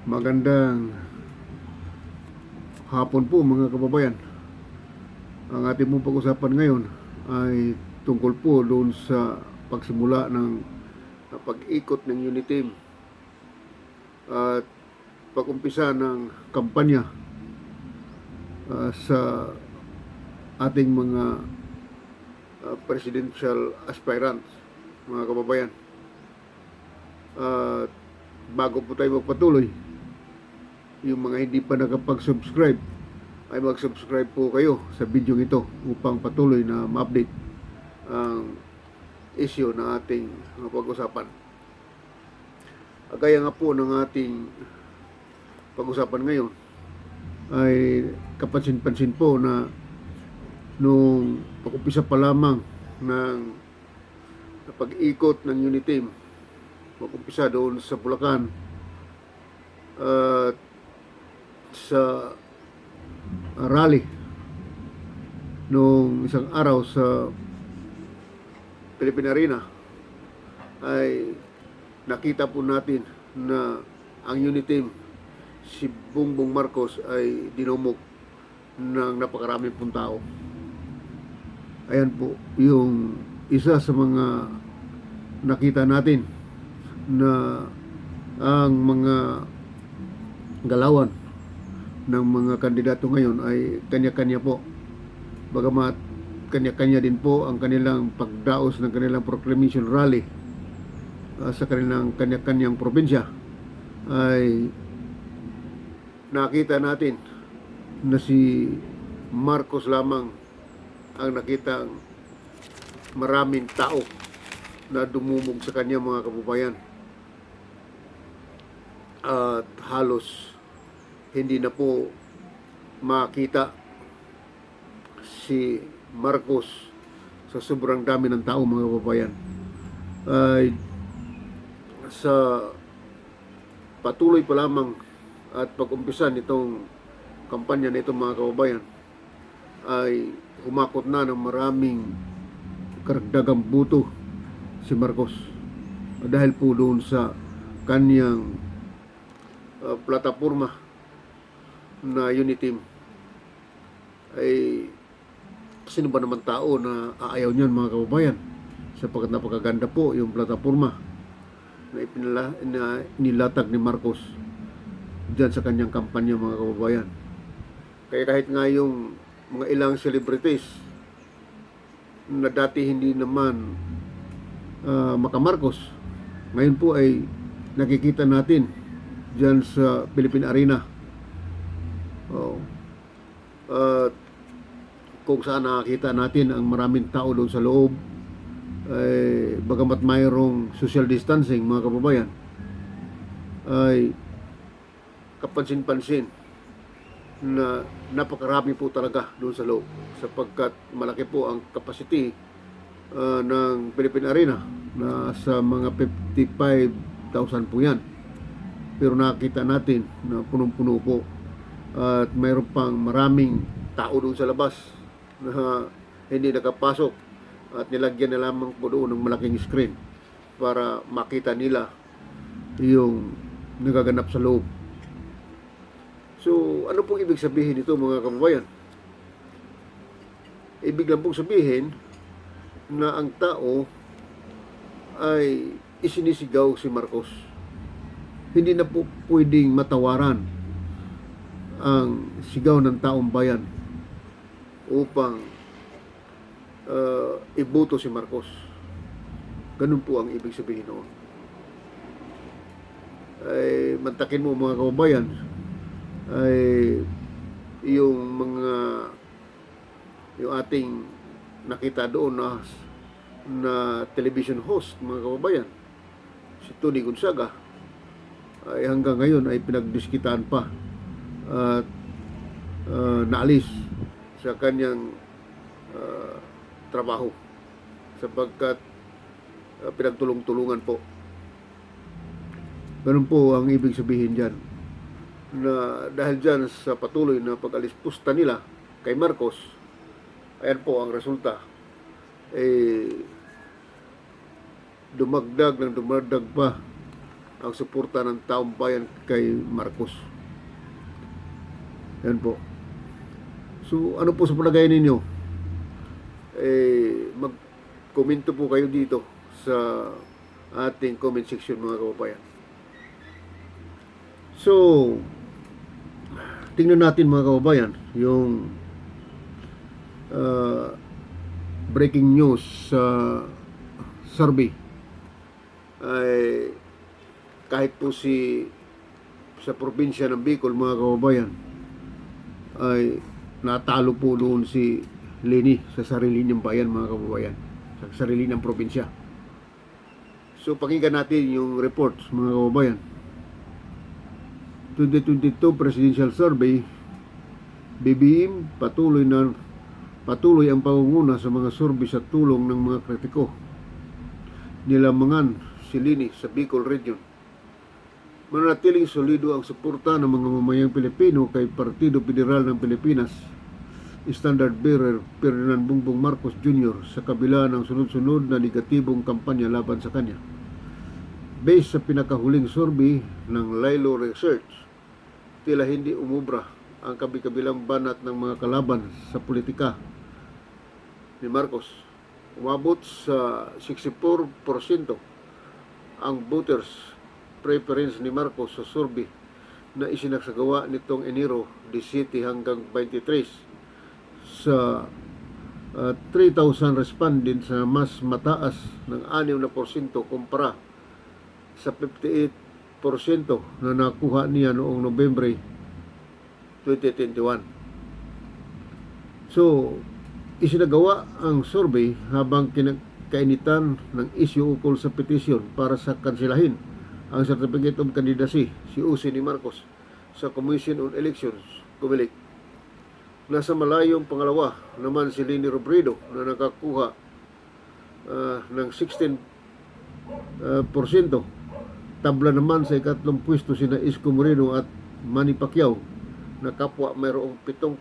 Magandang hapon po mga kababayan. Ang ating pong pag-usapan ngayon ay tungkol po doon sa pagsimula ng pag-ikot ng Uniteam at pag-umpisa ng kampanya sa ating mga presidential aspirants, mga kababayan. At bago po tayo magpatuloy, yung mga hindi pa nakapag-subscribe ay mag-subscribe po kayo sa video ito upang patuloy na ma-update ang issue na ating pag-usapan. Gaya nga po ng ating pag-usapan ngayon ay kapansin-pansin po na nung pag-umpisa pa lamang ng pag-ikot ng Uniteam, mag-umpisa doon sa Bulacan at sa rally noong isang araw sa Philippine Arena, ay nakita po natin na ang Uniteam, si Bongbong Marcos, ay dinumog ng napakaraming pong tao. Ayan po yung isa sa mga nakita natin na ang mga galawan ng mga kandidato ngayon ay kanya-kanya po. Bagamat kanya-kanya din po ang kanilang pagdaos ng kanilang proclamation rally sa kanilang kanya-kanyang probinsya, ay nakita natin na si Marcos lamang ang nakitang maraming tao na dumumog sa kanya, mga kababayan. At halos hindi na po makita si Marcos sa sobrang dami ng tao, mga kababayan. Ay sa patuloy pa lamang at pag-umpisa nitong kampanya na ito, mga kababayan, ay humakot na ng maraming karagdagang buto si Marcos dahil po doon sa kanyang plataporma na Uniteam. Ay sino ba naman tao na aayaw niyan, mga kababayan, sapagkat napakaganda po yung plataporma na inilatag ni Marcos dyan sa kanyang kampanya, mga kababayan. Kaya kahit nga yung mga ilang celebrities na dati hindi naman maka-Marcos, ngayon po ay nakikita natin dyan sa Philippine Arena. At kung saan nakakita natin ang maraming tao doon sa loob, bagamat mayroong social distancing, mga kababayan, ay kapansin-pansin na napakarami po talaga doon sa loob, sapagkat malaki po ang capacity ng Philippine Arena na sa mga 55,000 po yan. Pero nakita natin na punong-puno po at mayroon pang maraming tao doon sa labas na hindi nakapasok at nilagyan na lamang po doon ng malaking screen para makita nila yung nagaganap sa loob. So, ano pong ibig sabihin nito, mga kababayan? Ibig lang pong sabihin na ang tao ay isinisigaw si Marcos. Hindi na po pwedeng matawaran ang sigaw ng taong bayan upang iboto si Marcos. Ganun po ang ibig sabihin noon. Ay mantakin mo, mga kababayan, ay yung ating nakita doon na television host, mga kababayan, si Tony Gonzaga, ay hanggang ngayon ay pinagdiskitaan pa at naalis sa kanyang trabaho sapagkat pinagtulong-tulungan po. Ganun po ang ibig sabihin dyan, na dahil dyan sa patuloy na pag-alispusta nila kay Marcos, ayan po ang resulta. Dumagdag pa ang suporta ng taong bayan kay Marcos. Yan po. So ano po sa palagay ninyo? Mag-komento po kayo dito sa ating comment section, mga kababayan. So tingnan natin, mga kababayan, yung breaking news sa survey. Ay kahit po sa probinsya ng Bicol, mga kababayan, ay natalo po doon si Leni sa sarili niyang bayan, mga kababayan, sa sarili ng probinsya. So pakinggan natin yung reports, mga kababayan. 2022 Presidential Survey, BBM patuloy ang pangunguna sa mga survey sa tulong ng mga kritiko. Nilamangan si Leni sa Bicol Region. Mananatiling solido ang suporta ng mga mamayang Pilipino kay Partido Federal ng Pilipinas, Standard Bearer Ferdinand Bongbong Marcos Jr. sa kabila ng sunod-sunod na negatibong kampanya laban sa kanya. Based sa pinakahuling survey ng Lilo Research, tila hindi umubra ang kabi-kabilang banat ng mga kalaban sa politika ni Marcos. Umabot sa 64% ang voters preference ni Marcos sa survey na isinagsagawa nitong Enero 17 hanggang 23 sa 3,000 respondents na mas mataas ng 6% kumpara sa 58% na nakuha niya noong Nobyembre 2021. So, isinagawa ang survey habang kainitan ng isyu ukol sa petisyon para sa kansilahin ang Certificate of Candidacy, COC ni Marcos, sa Commission on Elections, COMELEC. Nasa malayong pangalawa naman si Leni Robredo na nakakuha ng 16%. Tabla naman sa ikatlong pwesto sina Isko Moreno at Manny Pacquiao na kapwa mayroong 7%,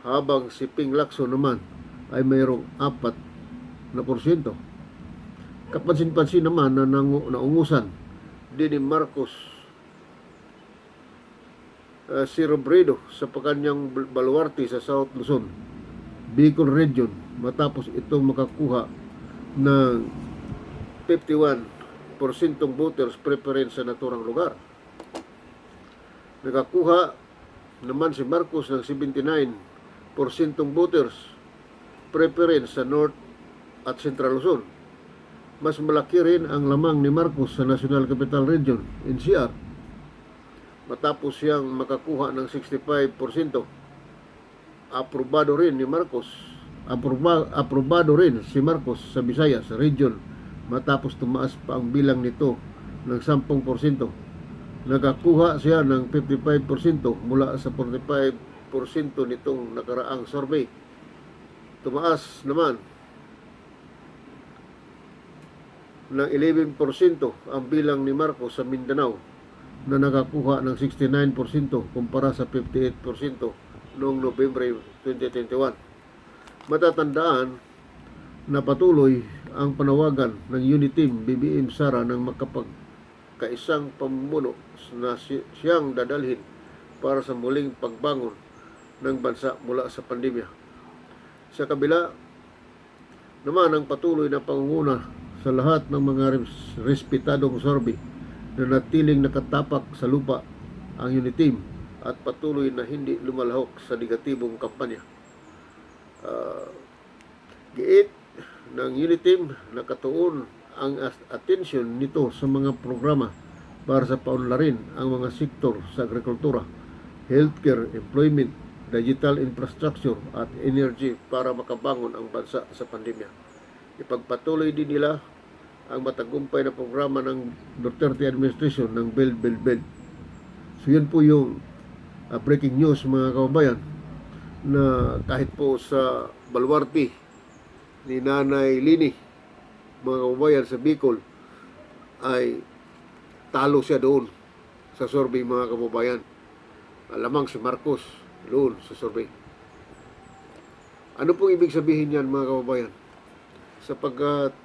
habang si Ping Lacson naman ay mayroong 4%. Kapansin-pansin naman na naungusan din ni Marcos si Robredo sa kanyang baluarte sa South Luzon, Bicol Region, matapos itong makakuha ng 51% voters preference sa naturang lugar. Nakakuha naman si Marcos ng 79% voters preference sa North at Central Luzon. Mas malaki rin ang lamang ni Marcos sa National Capital Region, NCR, matapos siyang makakuha ng 65%. Aprobado rin si Marcos sa Visayas region matapos tumaas pa ang bilang nito ng 10%. Nakakuha siya ng 55% mula sa 45% nitong nakaraang survey. Tumaas naman ng 11% ang bilang ni Marcos sa Mindanao na nakakuha ng 69% kumpara sa 58% noong Nobyembre 2021. Matatandaan na patuloy ang panawagan ng Uniteam BBM Sara ng makapagkaisang pamumuno na siyang dadalhin para sa muling pagbangon ng bansa mula sa pandemya. Sa kabila naman ang patuloy na pangunguna sa lahat ng mga respetadong survey na natiling nakatapak sa lupa ang Uniteam at patuloy na hindi lumalahok sa negatibong kampanya. Giit ng Uniteam, nakatuon ang atensyon nito sa mga programa para sa paunlarin ang mga sektor sa agrikultura, healthcare, employment, digital infrastructure at energy para makabangon ang bansa sa pandemya. Ipagpatuloy din nila ang matagumpay na programa ng Duterte administration ng Build, Build, Build. So yun po yung breaking news, mga kababayan, na kahit po sa baluarte ni Nanay Leni, mga kababayan, sa Bicol, ay talo siya doon sa survey, mga kababayan. Alamang si Marcos doon sa survey. Ano pong ibig sabihin yan, mga kababayan? Sapagkat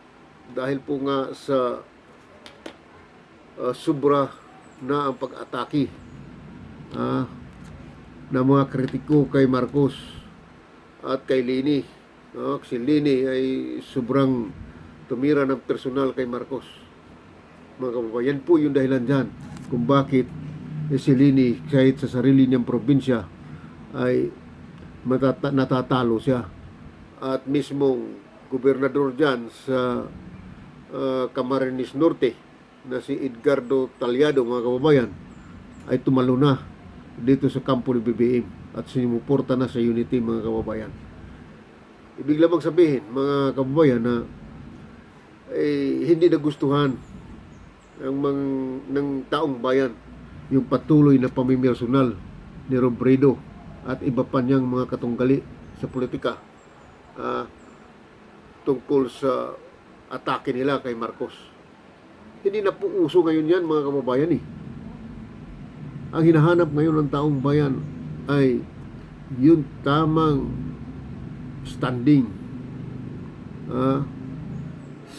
dahil po nga sa sobra na ang pag-atake ng mga kritiko kay Marcos at kay Lini. Si Lini ay sobrang tumira ng personal kay Marcos. Mga kababayan, po yung dahilan dyan kung bakit si Lini kahit sa sarili niyang probinsya ay natatalo siya. At mismong gobernador dyan sa Camarines Norte na si Edgardo Talyado, mga kababayan, ay tumalo na dito sa kampo ni BBM at sinimuporta na sa unity, mga kababayan. Ibig lamang sabihin, mga kababayan, na hindi nagustuhan ng taong bayan yung patuloy na pamimersonal ni Robredo at iba pa niyang mga katunggali sa politika tungkol sa atake nila kay Marcos. Hindi na po uso ngayon yan, mga kababayan. Ang hinahanap ngayon ng taong bayan ay yung tamang standing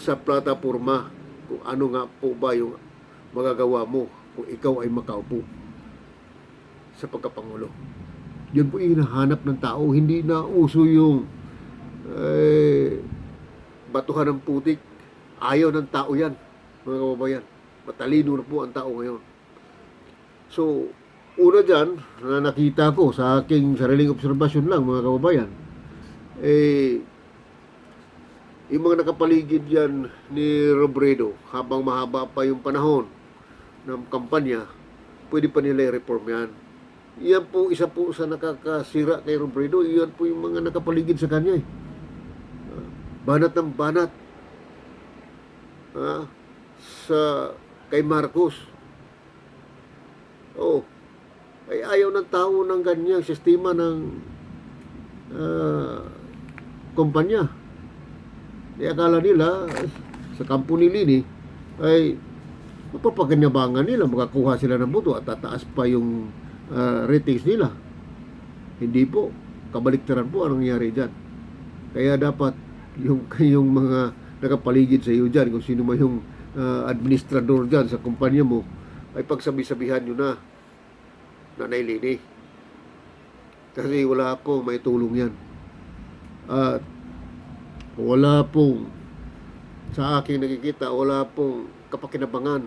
sa plataforma, kung ano nga po ba yung magagawa mo kung ikaw ay makaupo sa pagkapangulo. Yun po yung hinahanap ng tao. Hindi na uso yung batuhan ng putik. Ayaw ng tao yan, mga kababayan. Matalino na po ang tao ngayon. So, una dyan, na nakita ko sa aking sariling obserbasyon lang, mga kababayan, yung mga nakapaligid yan ni Robredo, habang mahaba pa yung panahon ng kampanya, pwede pa nila i-reform yan. Yan po, isa po sa nakakasira kay Robredo, yan po yung mga nakapaligid sa kanya. Banat ng banat kay Marcos. Ay ayaw ng tao ng ganyang sistema ng kumpanya. Akala nila sa kampo ni Lini ay mapapaganyabangan nila, makakuha sila ng boto at tataas pa yung ratings nila. Hindi po, kabaliktaran po ang nangyari dyan. Kaya dapat yung mga nakapaligid sa iyo dyan, kung sino man yung administrador dyan sa kumpanya mo, ay pagsabi-sabihan nyo na Nanay Lini, kasi wala po may tulong yan. At wala pong, sa aking nakikita, wala pong kapakinabangan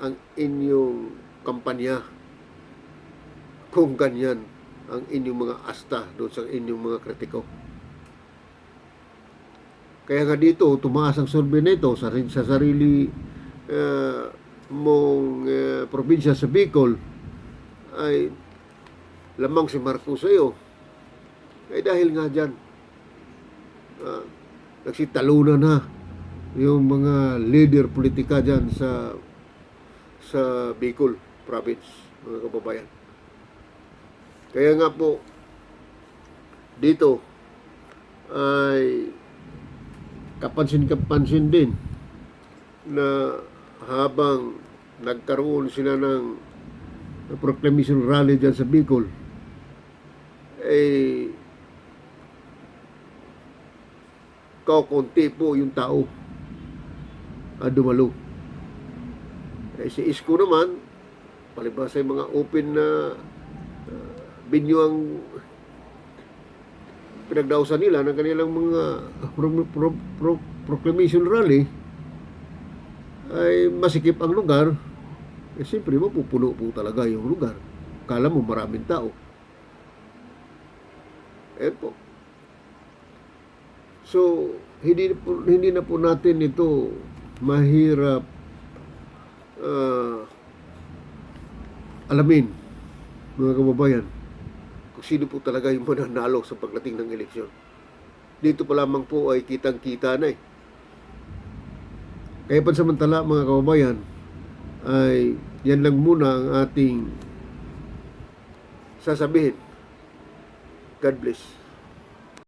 ang inyong kampanya kung ganyan ang inyong mga asta doon sa inyong mga kritiko. Kaya nga dito, tumaas ang survey nito sa sarili mong probinsya sa Bicol, ay lamang si Marcos sa iyo. Ay dahil nga dyan, nagsitalunan na yung mga leader politika dyan sa Bicol province, mga kababayan. Kaya nga po dito ay kapansin din na habang nagkaroon sila ng proclamation rally dyan sa Bicol, ay kaunti po yung tao dumalo. Si Isko naman, palibasa yung mga open na binyo ang pinagdausan nila ng kanilang mga proclamation rally, ay masikip ang lugar. Siyempre mapupuno po talaga yung lugar. Kala mo maraming tao. Po. So, hindi na po natin ito mahirap alamin, mga kababayan, kung sino po talaga yung mananalo sa pagdating ng eleksyon. Dito pa lamang po ay kitang-kita na Kaya pansamantala, mga kababayan, ay yan lang muna ang ating sasabihin. God bless.